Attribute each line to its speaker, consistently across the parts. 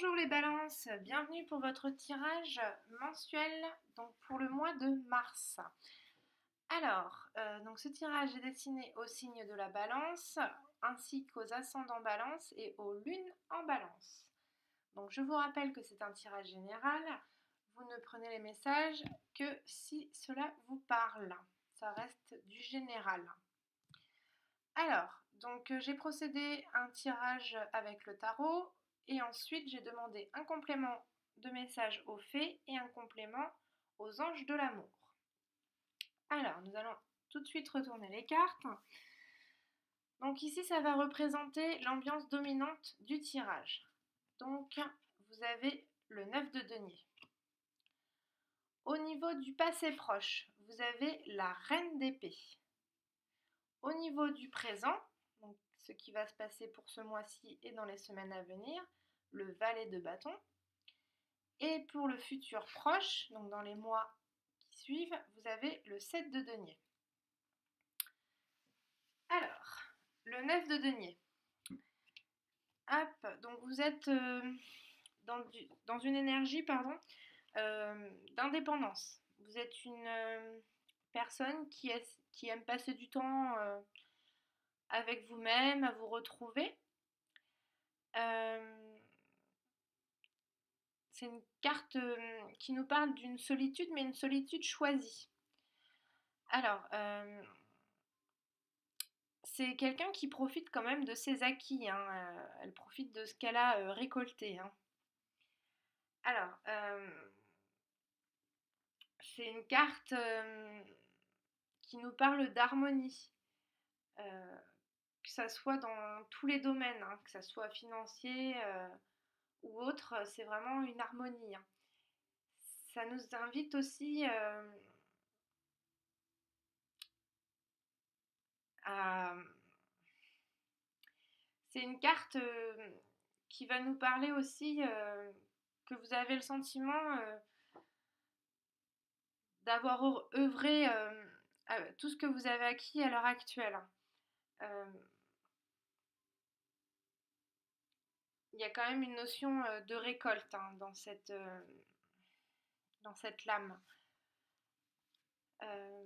Speaker 1: Bonjour les balances, bienvenue pour votre tirage mensuel donc pour le mois de mars. Donc ce tirage est destiné aux signes de la balance ainsi qu'aux ascendants balance et aux lunes en balance. Donc je vous rappelle que c'est un tirage général, vous ne prenez les messages que si cela vous parle, ça reste du général. J'ai procédé à un tirage avec le tarot et ensuite j'ai demandé un complément de message aux fées et un complément aux anges de l'amour. Alors, nous allons tout de suite retourner les cartes. Donc ici, ça va représenter l'ambiance dominante du tirage. Donc, vous avez le 9 de denier. Au niveau du passé proche, vous avez la reine d'épée. Au niveau du présent, donc ce qui va se passer pour ce mois-ci et dans les semaines à venir, le valet de bâton. Et pour le futur proche, donc dans les mois qui suivent, vous avez le 7 de denier. Alors, le 9 de denier. Hop, donc vous êtes dans une énergie d'indépendance. Vous êtes une personne qui aime passer du temps avec vous-même, à vous retrouver. C'est une carte qui nous parle d'une solitude, mais une solitude choisie. Alors, c'est quelqu'un qui profite quand même de ses acquis, hein. Elle profite de ce qu'elle a récolté, hein. Alors, c'est une carte qui nous parle d'harmonie, que ça soit dans tous les domaines, hein, que ça soit financier ou autre, c'est vraiment une harmonie, hein. Ça nous invite aussi à... C'est une carte qui va nous parler aussi que vous avez le sentiment d'avoir œuvré à tout ce que vous avez acquis à l'heure actuelle. Euh, Il y a quand même une notion de récolte, hein, dans cette lame. Euh,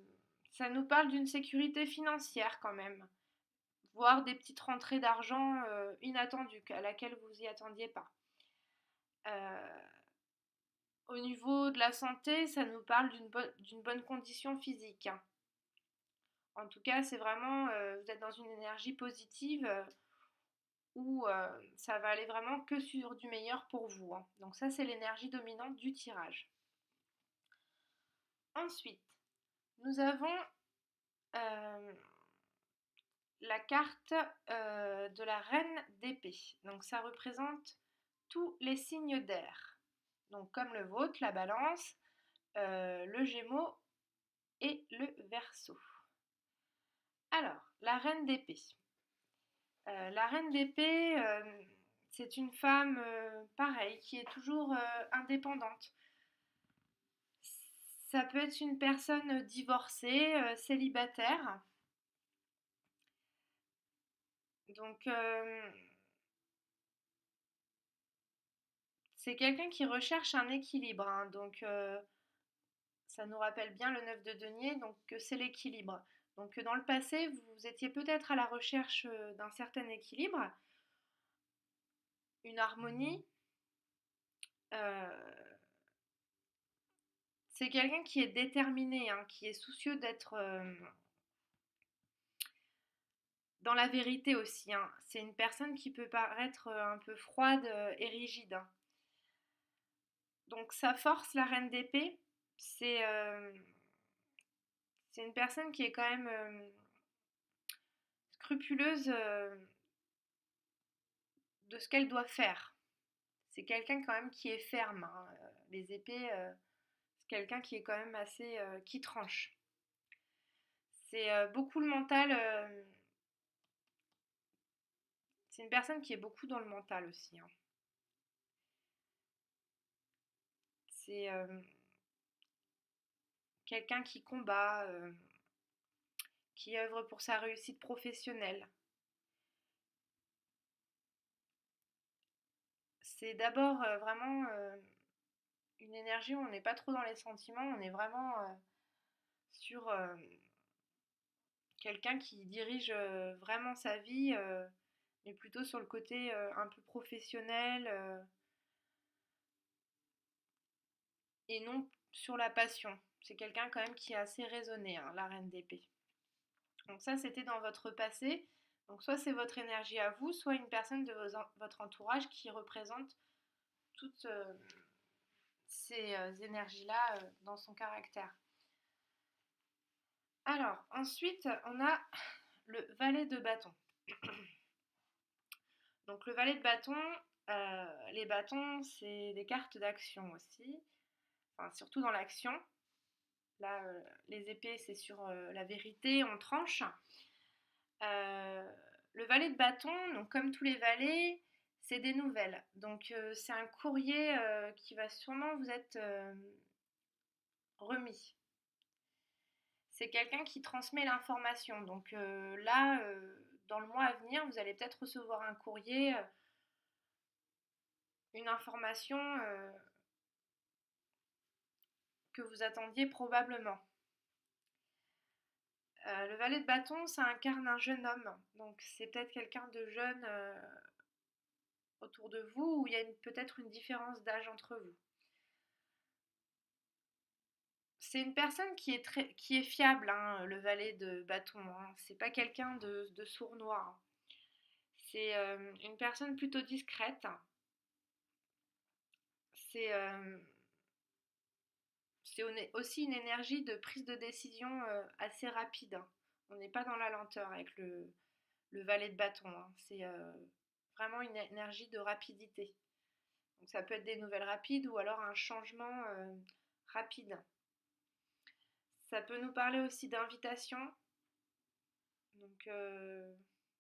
Speaker 1: Ça nous parle d'une sécurité financière quand même, voire des petites rentrées d'argent inattendues à laquelle vous n'y attendiez pas. Au niveau de la santé, ça nous parle d'une bonne condition physique, hein. En tout cas, c'est vraiment, vous êtes dans une énergie positive où ça va aller vraiment que sur du meilleur pour vous, hein. Donc ça, c'est l'énergie dominante du tirage. Ensuite, nous avons euh, la carte de la reine d'épée. Donc ça représente tous les signes d'air. Donc comme le vôtre, la balance, le gémeaux et le verseau. Alors, la reine d'épée. La reine d'épée, c'est une femme, pareille, qui est toujours indépendante. Ça peut être une personne divorcée, célibataire. Donc, c'est quelqu'un qui recherche un équilibre, hein. Donc, ça nous rappelle bien le 9 de denier, donc c'est l'équilibre. Donc, dans le passé, vous étiez peut-être à la recherche d'un certain équilibre, une harmonie. Euh, c'est quelqu'un qui est déterminé, hein, qui est soucieux d'être dans la vérité aussi, hein. C'est une personne qui peut paraître un peu froide et rigide, hein. Donc sa force, la reine d'épée, c'est c'est une personne qui est quand même scrupuleuse de ce qu'elle doit faire. C'est quelqu'un quand même qui est ferme, hein. Les épées, c'est quelqu'un qui est quand même assez... qui tranche. C'est beaucoup le mental. C'est une personne qui est beaucoup dans le mental aussi, hein. C'est quelqu'un qui combat, qui œuvre pour sa réussite professionnelle. c'est d'abord vraiment une énergie où on n'est pas trop dans les sentiments, on est vraiment sur quelqu'un qui dirige vraiment sa vie, mais plutôt sur le côté un peu professionnel et non sur la passion. C'est quelqu'un quand même qui est assez raisonné, hein, la reine d'épée. Donc ça, c'était dans votre passé. Donc soit c'est votre énergie à vous, soit une personne de votre entourage qui représente toutes ces énergies-là dans son caractère. Alors, ensuite, on a le valet de bâton. Donc le valet de bâton, les bâtons, c'est des cartes d'action aussi, enfin, surtout dans l'action. Là, les épées, c'est sur la vérité, on tranche. Le valet de bâton, donc comme tous les valets, c'est des nouvelles. Donc c'est un courrier qui va sûrement vous être remis. C'est quelqu'un qui transmet l'information. Donc là, dans le mois à venir, vous allez peut-être recevoir un courrier, une information que vous attendiez probablement. Le valet de bâton, ça incarne un jeune homme. Donc c'est peut-être quelqu'un de jeune autour de vous ou il y a peut-être une différence d'âge entre vous. C'est une personne qui est fiable, hein, le valet de bâton. Hein. C'est pas quelqu'un de sournois. Hein. C'est une personne plutôt discrète. C'est aussi une énergie de prise de décision assez rapide. Hein. On n'est pas dans la lenteur avec le valet de bâton. Hein. C'est vraiment une énergie de rapidité. Donc ça peut être des nouvelles rapides ou alors un changement rapide. Ça peut nous parler aussi d'invitation. Donc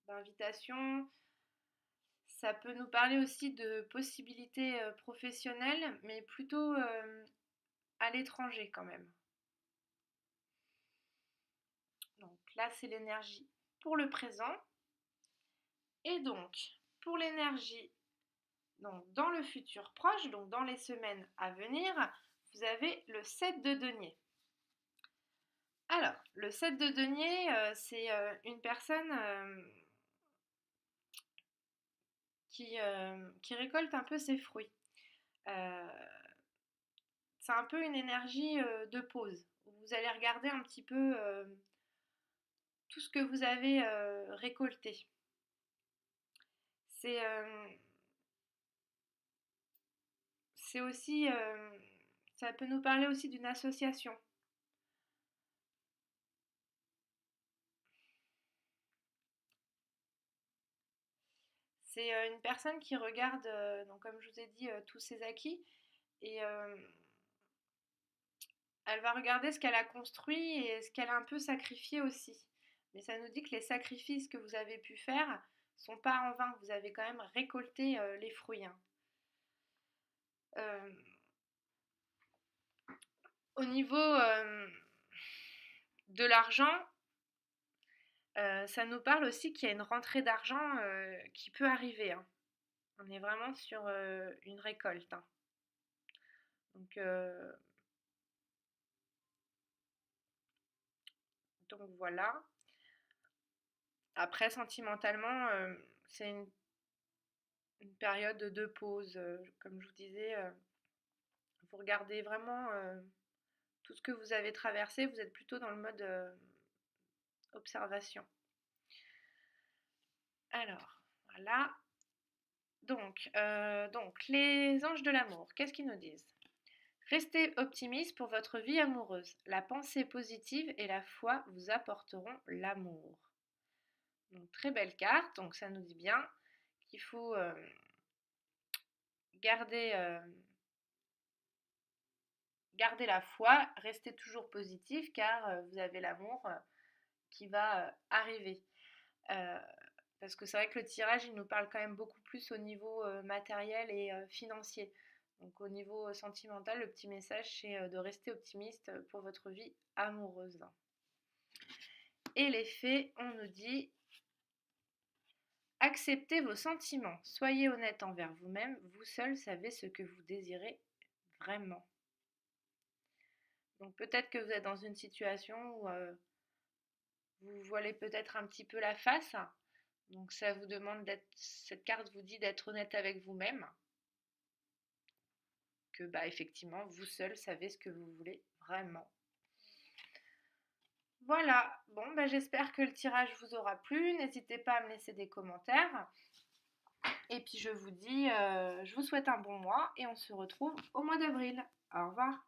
Speaker 1: d'invitation, ça peut nous parler aussi de possibilités professionnelles, mais plutôt à l'étranger quand même. Donc là, c'est l'énergie pour le présent. Et donc, pour l'énergie dans le futur proche, donc dans les semaines à venir, vous avez le 7 de denier. Alors, le 7 de denier, c'est une personne qui récolte un peu ses fruits. C'est un peu une énergie de pause. Vous allez regarder un petit peu tout ce que vous avez récolté. C'est aussi, ça peut nous parler aussi d'une association. C'est une personne qui regarde, donc comme je vous ai dit, tous ses acquis et elle va regarder ce qu'elle a construit et ce qu'elle a un peu sacrifié aussi. Mais ça nous dit que les sacrifices que vous avez pu faire sont pas en vain. Vous avez quand même récolté les fruits. Hein. Euh, Au niveau de l'argent, ça nous parle aussi qu'il y a une rentrée d'argent qui peut arriver. Hein. On est vraiment sur une récolte. Hein. Donc, donc voilà. Après, sentimentalement, c'est une période de pause. Comme je vous disais, vous regardez vraiment tout ce que vous avez traversé. Vous êtes plutôt dans le mode observation. Alors, voilà. Donc, les anges de l'amour, qu'est-ce qu'ils nous disent? Restez optimiste pour votre vie amoureuse. La pensée positive et la foi vous apporteront l'amour. Donc, très belle carte. Donc, ça nous dit bien qu'il faut garder, garder la foi, rester toujours positif car vous avez l'amour qui va arriver. Parce que c'est vrai que le tirage, il nous parle quand même beaucoup plus au niveau matériel et financier. Donc au niveau sentimental, le petit message, c'est de rester optimiste pour votre vie amoureuse. Et les fées, on nous dit... Acceptez vos sentiments. Soyez honnête envers vous-même. Vous seul savez ce que vous désirez vraiment. Donc peut-être que vous êtes dans une situation où vous voilez peut-être un petit peu la face. Donc ça vous demande cette carte vous dit d'être honnête avec vous-même. Que effectivement, vous seul savez ce que vous voulez vraiment. Voilà, bon j'espère que le tirage vous aura plu. N'hésitez pas à me laisser des commentaires. Et puis je vous dis, je vous souhaite un bon mois et on se retrouve au mois d'avril. Au revoir.